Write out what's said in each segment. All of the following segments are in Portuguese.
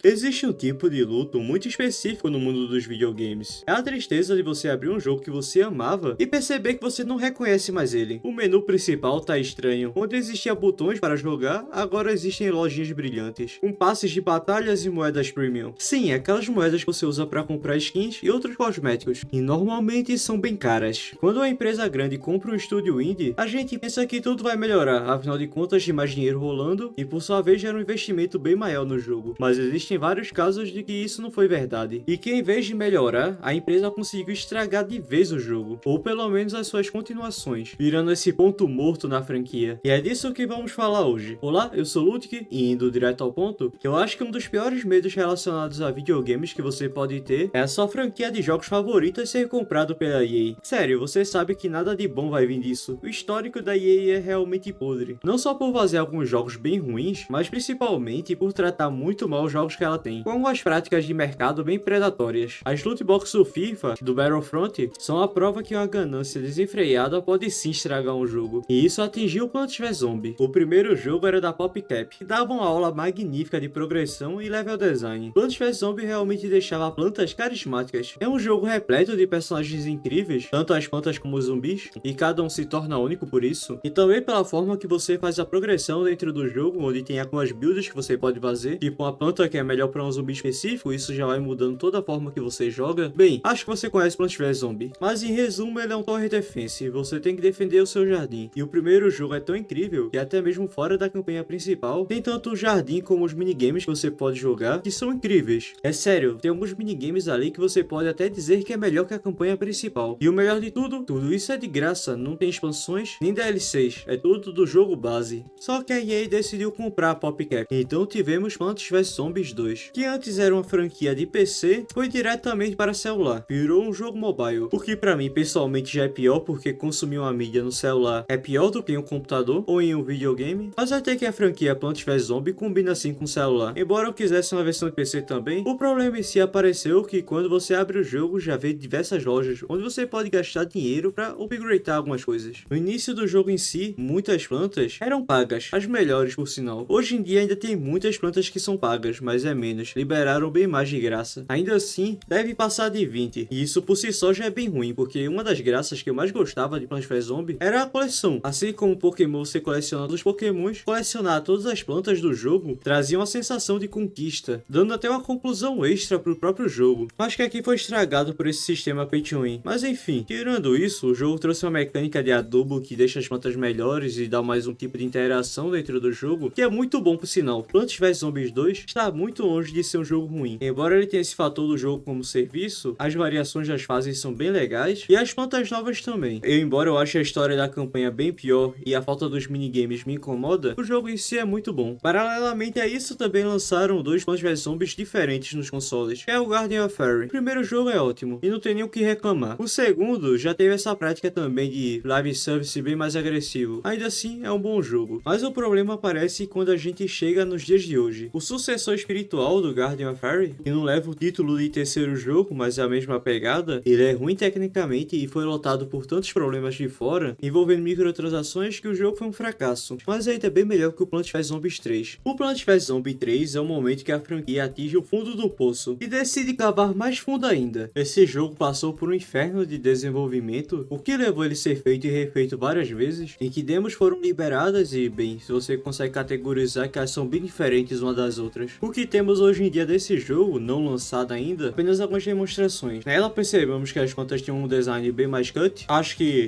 Existe um tipo de luto muito específico no mundo dos videogames. É a tristeza de você abrir um jogo que você amava e perceber que você não reconhece mais ele. O menu principal tá estranho. Onde existia botões para jogar, agora existem lojinhas brilhantes, com passes de batalhas e moedas premium. Sim, aquelas moedas que você usa para comprar skins e outros cosméticos, e normalmente são bem caras. Quando uma empresa grande compra um estúdio indie, a gente pensa que tudo vai melhorar, afinal de contas tem mais dinheiro rolando e por sua vez gera um investimento bem maior no jogo. Mas existem vários casos de que isso não foi verdade, e que em vez de melhorar, a empresa conseguiu estragar de vez o jogo, ou pelo menos as suas continuações, virando esse ponto morto na franquia. E é disso que vamos falar hoje. Olá, eu sou Ludwig, e indo direto ao ponto, eu acho que um dos piores medos relacionados a videogames que você pode ter é a sua franquia de jogos favorita ser comprado pela EA. Sério, você sabe que nada de bom vai vir disso. O histórico da EA é realmente podre. Não só por fazer alguns jogos bem ruins, mas principalmente por tratar muito mal os jogos que ela tem, com algumas práticas de mercado bem predatórias. As loot boxes do FIFA, do Battlefront, são a prova que uma ganância desenfreada pode sim estragar um jogo, e isso atingiu o Plants vs Zombie. O primeiro jogo era da PopCap, que dava uma aula magnífica de progressão e level design. Plants vs Zombie realmente deixava plantas carismáticas. É um jogo repleto de personagens incríveis, tanto as plantas como os zumbis, e cada um se torna único por isso, e também pela forma que você faz a progressão dentro do jogo, onde tem algumas builds que você pode fazer, tipo uma planta que é melhor para um zumbi específico, isso já vai mudando toda a forma que você joga. Bem, acho que você conhece Plants vs Zombie, mas em resumo ele é um tower defense, e você tem que defender o seu jardim. E o primeiro jogo é tão incrível que até mesmo fora da campanha principal, tem tanto o jardim como os minigames que você pode jogar, que são incríveis. É sério, tem alguns minigames ali que você pode até dizer que é melhor que a campanha principal. E o melhor de tudo isso é de graça, não tem expansões nem DLCs, é tudo do jogo base. Só que a EA decidiu comprar a PopCap, então tivemos Plants vs Zombies 2, que antes era uma franquia de PC, foi diretamente para celular, virou um jogo mobile, o que pra mim pessoalmente já é pior, porque consumir uma mídia no celular é pior do que em um computador ou em um videogame, mas até que a franquia Plants vs Zombie combina assim com o celular. Embora eu quisesse uma versão de PC também, o problema em si apareceu que quando você abre o jogo já vê diversas lojas onde você pode gastar dinheiro para upgradear algumas coisas. No início do jogo em si, muitas plantas eram pagas, as melhores por sinal. Hoje em dia ainda tem muitas plantas que são pagas, mas é menos, liberaram bem mais de graça. Ainda assim, deve passar de 20, e isso por si só já é bem ruim, porque uma das graças que eu mais gostava de Plants vs Zombie era a coleção. Assim como Pokémon você colecionando os Pokémons, colecionar todas as plantas do jogo trazia uma sensação de conquista, dando até uma conclusão extra pro próprio jogo. Acho que aqui foi estragado por esse sistema pay to win, mas enfim, tirando isso, o jogo trouxe uma mecânica de adubo que deixa as plantas melhores e dá mais um tipo de interação dentro do jogo, que é muito bom por sinal. Plants vs Zombies 2 está muito longe de ser um jogo ruim. Embora ele tenha esse fator do jogo como serviço, as variações das fases são bem legais e as plantas novas também. Embora eu ache a história da campanha bem pior e a falta dos minigames me incomoda, o jogo em si é muito bom. Paralelamente a isso, também lançaram dois Plants vs Zombies diferentes nos consoles, que é o Garden of Fairy. O primeiro jogo é ótimo e não tem nem o que reclamar. O segundo já teve essa prática também de live service bem mais agressivo. Ainda assim, é um bom jogo. Mas o problema aparece quando a gente chega nos dias de hoje. O sucessor espiritual do Garden of Fairy, que não leva o título de terceiro jogo, mas é a mesma pegada, ele é ruim tecnicamente e foi lotado por tantos problemas de fora, envolvendo microtransações, que o jogo foi um fracasso. Mas ainda é bem melhor que o Plants vs Zombies 3. O Plants vs Zombies 3 é o momento que a franquia atinge o fundo do poço e decide cavar mais fundo ainda. Esse jogo passou por um inferno de desenvolvimento, o que levou ele a ser feito e refeito várias vezes, em que demos foram liberadas e, bem, se você consegue categorizar que elas são bem diferentes uma das outras. O que temos hoje em dia desse jogo, não lançado ainda, apenas algumas demonstrações. Nela percebemos que as plantas tinham um design bem mais cut,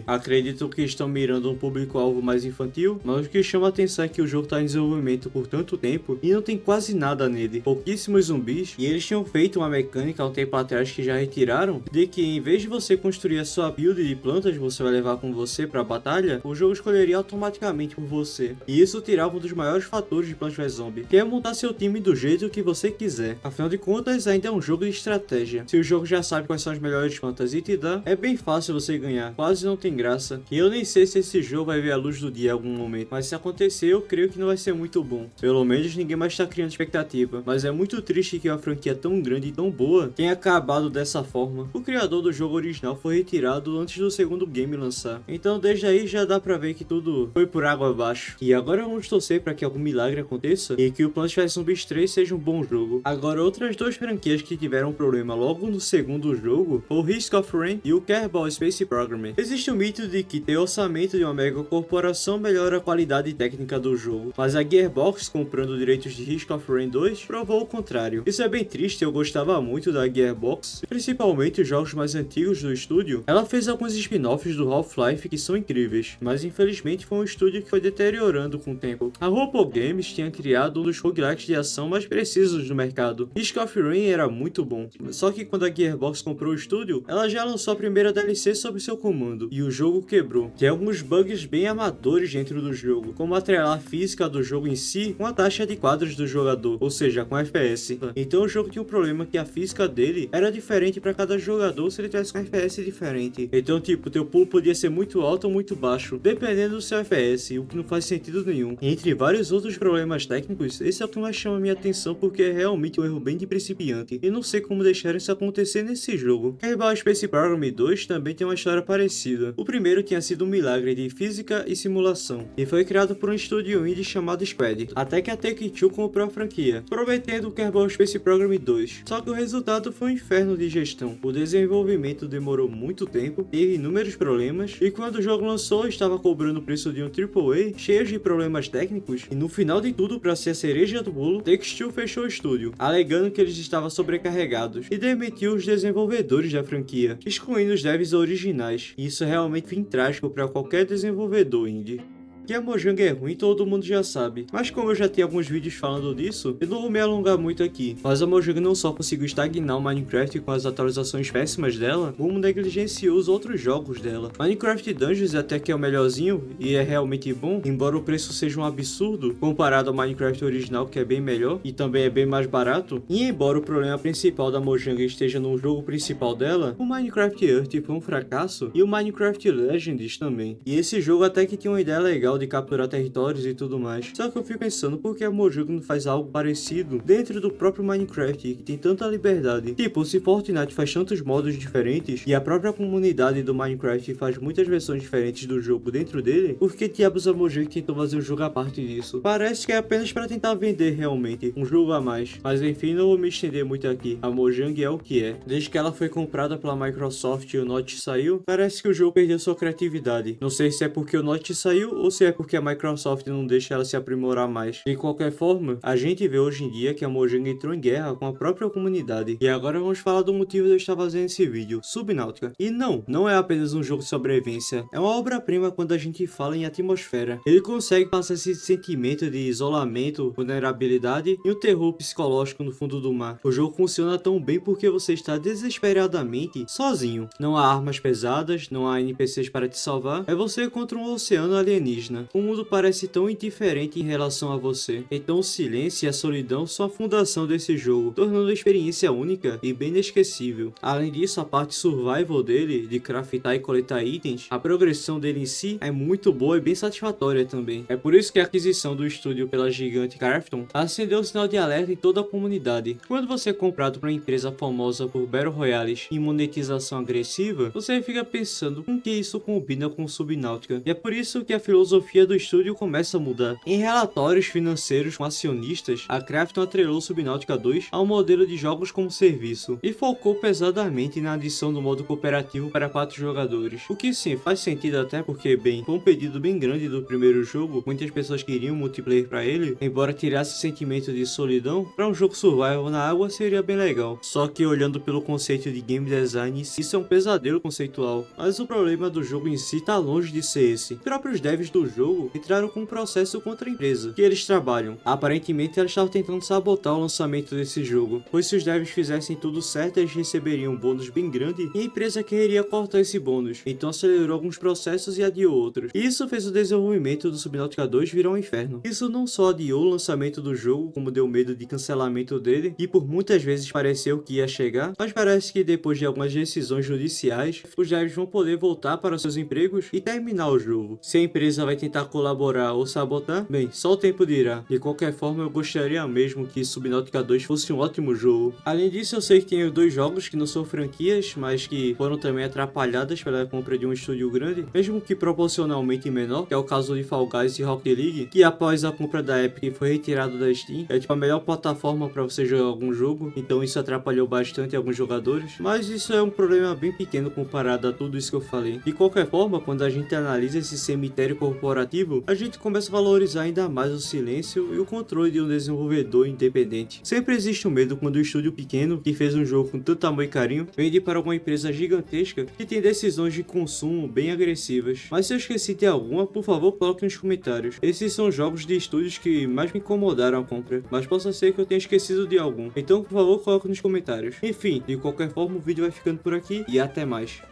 acredito que estão mirando um público-alvo mais infantil, mas o que chama a atenção é que o jogo está em desenvolvimento por tanto tempo e não tem quase nada nele, pouquíssimos zumbis, e eles tinham feito uma mecânica há um tempo atrás que já retiraram, de que em vez de você construir a sua build de plantas você vai levar com você para a batalha, o jogo escolheria automaticamente por você, e isso tirava um dos maiores fatores de Plants vs Zombie, que é montar seu time do jeito que você quiser. Afinal de contas, ainda é um jogo de estratégia. Se o jogo já sabe quais são as melhores plantas e te dá, é bem fácil você ganhar, quase não tem graça. E eu nem sei se esse jogo vai ver a luz do dia em algum momento, mas se acontecer eu creio que não vai ser muito bom. Pelo menos ninguém mais está criando expectativa, mas é muito triste que uma franquia tão grande e tão boa tenha acabado dessa forma. O criador do jogo original foi retirado antes do segundo game lançar, então desde aí já dá pra ver que tudo foi por água abaixo. E agora vamos torcer para que algum milagre aconteça e que o Plants vs Zombies 3 seja um bom jogo. Agora, outras duas franquias que tiveram problema logo no segundo jogo, o Risk of Rain e o Kerbal Space Program. Existe o mito de que ter orçamento de uma mega corporação melhora a qualidade técnica do jogo, mas a Gearbox, comprando direitos de Risk of Rain 2, provou o contrário. Isso é bem triste, eu gostava muito da Gearbox, principalmente os jogos mais antigos do estúdio. Ela fez alguns spin-offs do Half-Life que são incríveis, mas infelizmente foi um estúdio que foi deteriorando com o tempo. A Robo Games tinha criado um dos roguelikes de ação mais precisos do mercado. Risk of Rain era muito bom, só que quando a Gearbox comprou o estúdio, ela já lançou a primeira DLC sob seu comando, e o jogo quebrou. Tem alguns bugs bem amadores dentro do jogo, como atrelar a física do jogo em si com a taxa de quadros do jogador, ou seja, com FPS. Então o jogo tinha um problema que a física dele era diferente para cada jogador se ele tivesse com FPS diferente. Então tipo, teu pulo podia ser muito alto ou muito baixo, dependendo do seu FPS, o que não faz sentido nenhum. Entre vários outros problemas técnicos, esse é o que mais chama minha atenção porque é realmente um erro bem de principiante, e não sei como deixaram isso acontecer nesse jogo. Kerbal Space Program 2 também tem uma história parecida. O primeiro tinha sido um milagre de física e simulação, e foi criado por um estúdio indie chamado Squad, até que a Take-Two comprou a franquia, prometendo o Kerbal Space Program 2. Só que o resultado foi um inferno de gestão. O desenvolvimento demorou muito tempo, teve inúmeros problemas, e quando o jogo lançou estava cobrando o preço de um AAA, cheio de problemas técnicos, e no final de tudo, para ser a cereja do bolo, Take-Two fechou o estúdio, alegando que eles estavam sobrecarregados, e demitiu os desenvolvedores da franquia, excluindo os devs originais. E isso é realmente fim trágico para qualquer desenvolvedor indie. Que a Mojang é ruim, todo mundo já sabe, mas como eu já tenho alguns vídeos falando disso, eu não vou me alongar muito aqui. Mas a Mojang não só conseguiu estagnar o Minecraft com as atualizações péssimas dela, como negligenciou os outros jogos dela. Minecraft Dungeons até que é o melhorzinho, e é realmente bom, embora o preço seja um absurdo, comparado ao Minecraft original que é bem melhor, e também é bem mais barato. E embora o problema principal da Mojang esteja no jogo principal dela, o Minecraft Earth foi um fracasso, e o Minecraft Legends também. E esse jogo até que tinha uma ideia legal de capturar territórios e tudo mais. Só que eu fico pensando por que a Mojang não faz algo parecido dentro do próprio Minecraft, que tem tanta liberdade. Tipo, se Fortnite faz tantos modos diferentes e a própria comunidade do Minecraft faz muitas versões diferentes do jogo dentro dele, por que diabos a Mojang tentou fazer um jogo à parte disso? Parece que é apenas para tentar vender realmente um jogo a mais. Mas enfim, não vou me estender muito aqui. A Mojang é o que é. Desde que ela foi comprada pela Microsoft e o Notch saiu, parece que o jogo perdeu sua criatividade. Não sei se é porque o Notch saiu ou se é porque a Microsoft não deixa ela se aprimorar mais. De qualquer forma, a gente vê hoje em dia que a Mojang entrou em guerra com a própria comunidade. E agora vamos falar do motivo de eu estar fazendo esse vídeo, Subnautica. E não é apenas um jogo de sobrevivência, é uma obra-prima quando a gente fala em atmosfera. Ele consegue passar esse sentimento de isolamento, vulnerabilidade e um terror psicológico no fundo do mar. O jogo funciona tão bem porque você está desesperadamente sozinho. Não há armas pesadas, não há NPCs para te salvar, é você contra um oceano alienígena. O mundo parece tão indiferente em relação a você. Então o silêncio e a solidão são a fundação desse jogo, tornando a experiência única e bem inesquecível. Além disso, a parte survival dele, de craftar e coletar itens, a progressão dele em si é muito boa e bem satisfatória também. É por isso que a aquisição do estúdio pela gigante Krafton acendeu o sinal de alerta em toda a comunidade. Quando você é comprado por uma empresa famosa por Battle Royales e monetização agressiva, você fica pensando com que isso combina com Subnautica. E é por isso que a filosofia do estúdio começa a mudar. Em relatórios financeiros com acionistas, a Krafton atrelou Subnautica 2 ao modelo de jogos como serviço e focou pesadamente na adição do modo cooperativo para 4 jogadores. O que sim, faz sentido até porque, bem, com um pedido bem grande do primeiro jogo, muitas pessoas queriam multiplayer para ele, embora tirasse o sentimento de solidão, para um jogo survival na água seria bem legal. Só que olhando pelo conceito de game design, isso é um pesadelo conceitual, mas o problema do jogo em si tá longe de ser esse. Os próprios devs do jogo entraram com um processo contra a empresa que eles trabalham. Aparentemente eles estavam tentando sabotar o lançamento desse jogo, pois se os devs fizessem tudo certo eles receberiam um bônus bem grande e a empresa queria cortar esse bônus, então acelerou alguns processos e adiou outros. E isso fez o desenvolvimento do Subnautica 2 virar um inferno. Isso não só adiou o lançamento do jogo, como deu medo de cancelamento dele, e por muitas vezes pareceu que ia chegar, mas parece que depois de algumas decisões judiciais, os devs vão poder voltar para seus empregos e terminar o jogo. Se a empresa vai tentar colaborar ou sabotar? Bem, só o tempo dirá. De qualquer forma, eu gostaria mesmo que Subnautica 2 fosse um ótimo jogo. Além disso, eu sei que tem 2 jogos que não são franquias, mas que foram também atrapalhadas pela compra de um estúdio grande, mesmo que proporcionalmente menor, que é o caso de Fall Guys e Rocket League, que após a compra da Epic foi retirado da Steam. É tipo a melhor plataforma para você jogar algum jogo, então isso atrapalhou bastante alguns jogadores, mas isso é um problema bem pequeno comparado a tudo isso que eu falei. De qualquer forma, quando a gente analisa esse cemitério corporativo, a gente começa a valorizar ainda mais o silêncio e o controle de um desenvolvedor independente. Sempre existe um medo quando um estúdio pequeno, que fez um jogo com tanto amor e carinho, vende para uma empresa gigantesca que tem decisões de consumo bem agressivas. Mas se eu esqueci de alguma, por favor coloque nos comentários. Esses são jogos de estúdios que mais me incomodaram a compra, mas possa ser que eu tenha esquecido de algum. Então por favor coloque nos comentários. Enfim, de qualquer forma o vídeo vai ficando por aqui e até mais.